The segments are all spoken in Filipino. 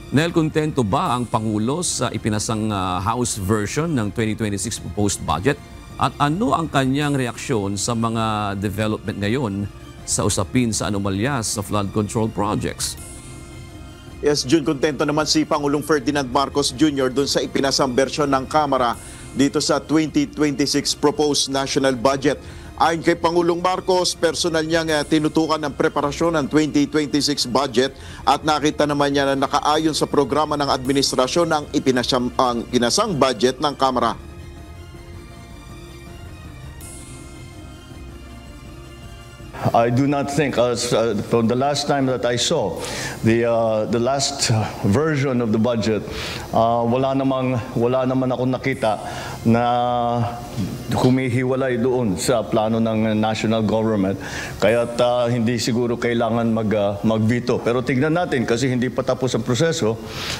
Nel, kontento ba ang Pangulo sa ipinasang House version ng 2026 proposed budget? At ano ang kanyang reaksyon sa mga development ngayon sa usapin sa anomalya sa flood control projects? Yes, Jun, kontento naman si Pangulong Ferdinand Marcos Jr. dun sa ipinasang bersyon ng Kamara dito sa 2026 proposed national budget. Ayon kay Pangulong Marcos, personal niyang tinutukan ang preparasyon ng 2026 budget at nakita naman niya na nakaayon sa programa ng administrasyon ang ipinasang budget ng Kamara. I do not think, from the last time that I saw the last version of the budget, wala naman akong nakita na humihiwalay doon sa plano ng national government. Kaya't hindi siguro kailangan mag-veto. Pero tignan natin kasi hindi pa tapos ang proseso.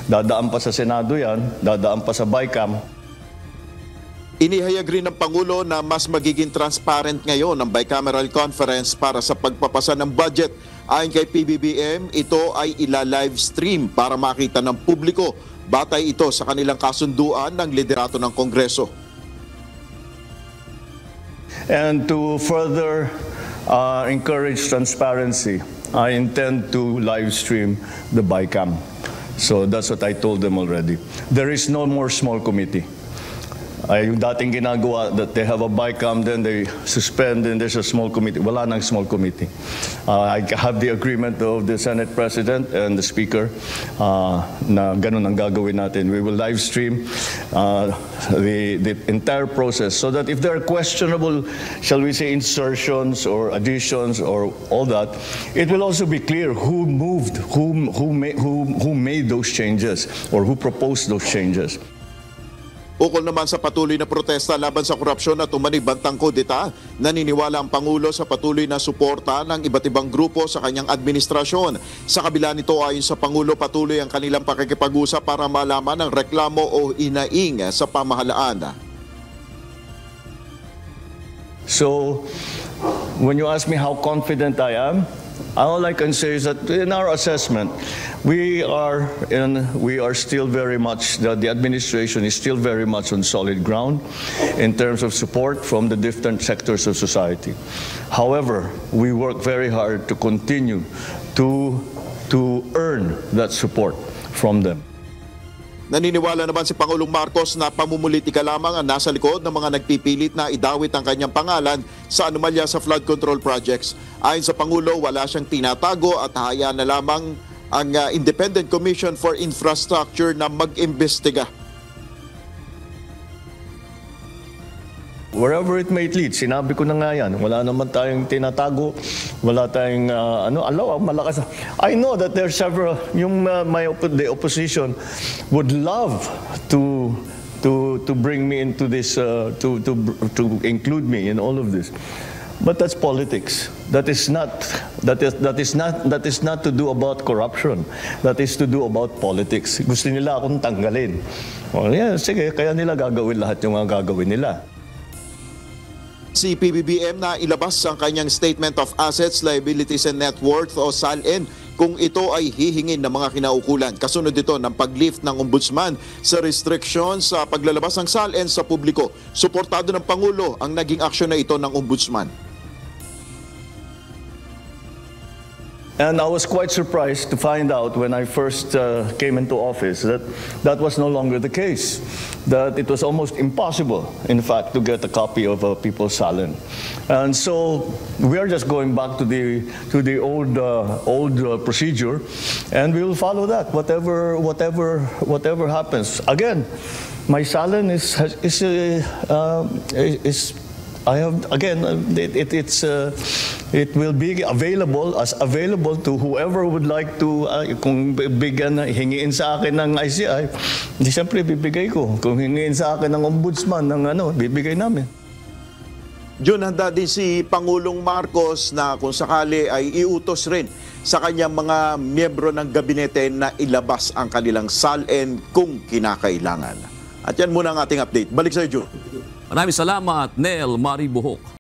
Dadaan pa sa Senado yan, dadaan pa sa BICAM. Inihayag rin ng Pangulo na mas magiging transparent ngayon ang bicameral conference para sa pagpapasa ng budget. Ayon kay PBBM, ito ay ila-live stream para makita ng publiko. Batay ito sa kanilang kasunduan ng liderato ng Kongreso. And to further encourage transparency, I intend to live stream the BICAM. So that's what I told them already. There is no more small committee. Yung dating ginagawa that they have a BICAM, then they suspend, and there's a small committee. Wala nang small committee. I have the agreement of the Senate President and the Speaker na ganun ang gagawin natin. We will live stream the entire process so that if there are questionable, shall we say, insertions or additions or all that, it will also be clear who moved, who made those changes or who proposed those changes. Ukol naman sa patuloy na protesta laban sa korupsyon at umanig bantang kudeta, naniniwala ang Pangulo sa patuloy na suporta ng iba't ibang grupo sa kanyang administrasyon. Sa kabila nito, ayon sa Pangulo, patuloy ang kanilang pakikipag-usap para malaman ang reklamo o hinaing sa pamahalaan. So, when you ask me how confident I am, all I can say is that in our assessment, we are still very much, the administration is still very much on solid ground in terms of support from the different sectors of society. However, we work very hard to continue to earn that support from them. Naniniwala naman si Pangulong Marcos na pamumulitika lamang ang nasa likod ng mga nagpipilit na idawit ang kanyang pangalan sa anomalya sa flood control projects. Ayon sa Pangulo, wala siyang tinatago at hayaan na lamang ang Independent Commission for Infrastructure na mag-imbestiga. Wherever it may lead, sinabi ko na nga yan, wala naman tayong tinatago, wala tayong, malakas. I know that there are several, the opposition would love to bring me into this, to include me in all of this. But that's politics. That is not to do about corruption. That is to do about politics. Gusto nila akong tanggalin. Well, yeah, sige, kaya nila gagawin lahat yung mga gagawin nila. Si PBBM na ilabas ang kanyang Statement of Assets, Liabilities and Net Worth o SALN kung ito ay hihingin ng mga kinaukulan. Kasunod ito ng pag-lift ng Ombudsman sa restrictions sa paglalabas ng SALN sa publiko. Suportado ng Pangulo ang naging aksyon na ito ng Ombudsman. And I was quite surprised to find out when I first came into office that that was no longer the case. That it was almost impossible, in fact, to get a copy of a People's SALN. And so we are just going back to the old procedure, and we will follow that. Whatever happens. Again, my SALN is I have again. It will be available to whoever would like to. Kung hingiin sa akin ng ICI, di siyempre bibigay ko. Kung hingiin sa akin ng Ombudsman bibigay namin. Jun, handa din si Pangulong Marcos na kung sakali ay iutos rin sa kanyang mga miyembro ng gabinete na ilabas ang kanilang SALN kung kinakailangan. At yan muna ang ating update. Balik sa iyo, Jun. Maraming salamat, Nel Maribuhok.